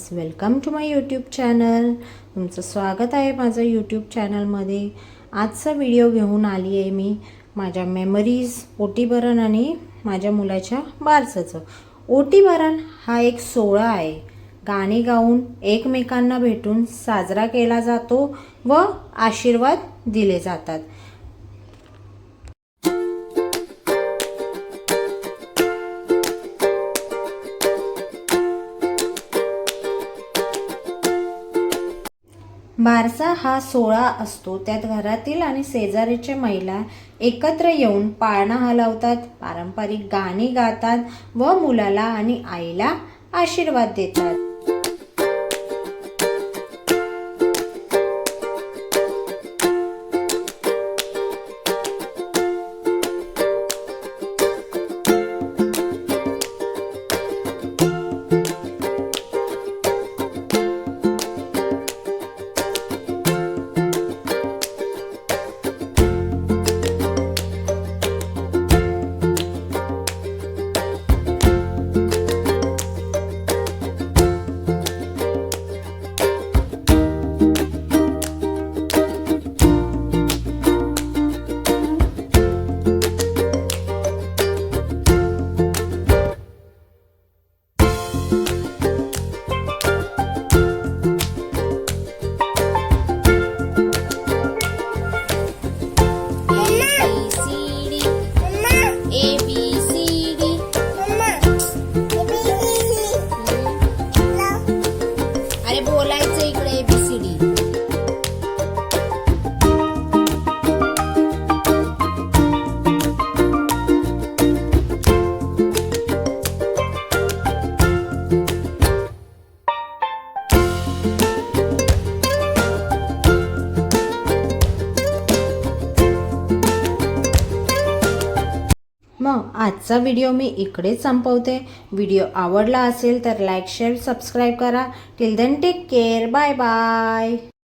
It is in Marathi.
Friends, welcome to my YouTube channel. तुमचं स्वागत आहे माझं यूट्यूब चॅनलमध्ये. आजचा व्हिडिओ घेऊन आली आहे मी माझ्या मेमरीज, ओटीभरण आणि माझ्या मुलाच्या बारसाचं. ओटीभरण हा एक सोहळा आहे. गाणी गाऊन एकमेकांना भेटून साजरा केला जातो व आशीर्वाद दिले जातात. बारसा हा सोहळा असतो. त्यात घरातील आणि शेजारीच्या महिला एकत्र येऊन पाळणा हलवतात, पारंपरिक गाणी गातात व मुलाला आणि आईला आशीर्वाद देतात. बोलायचं इकडे ABCD. मग आजचा व्हिडिओ मी इकडेच संपवते. व्हिडिओ आवडला असेल तर लाईक, शेअर, सबस्क्राईब करा. Till then take care. Bye bye.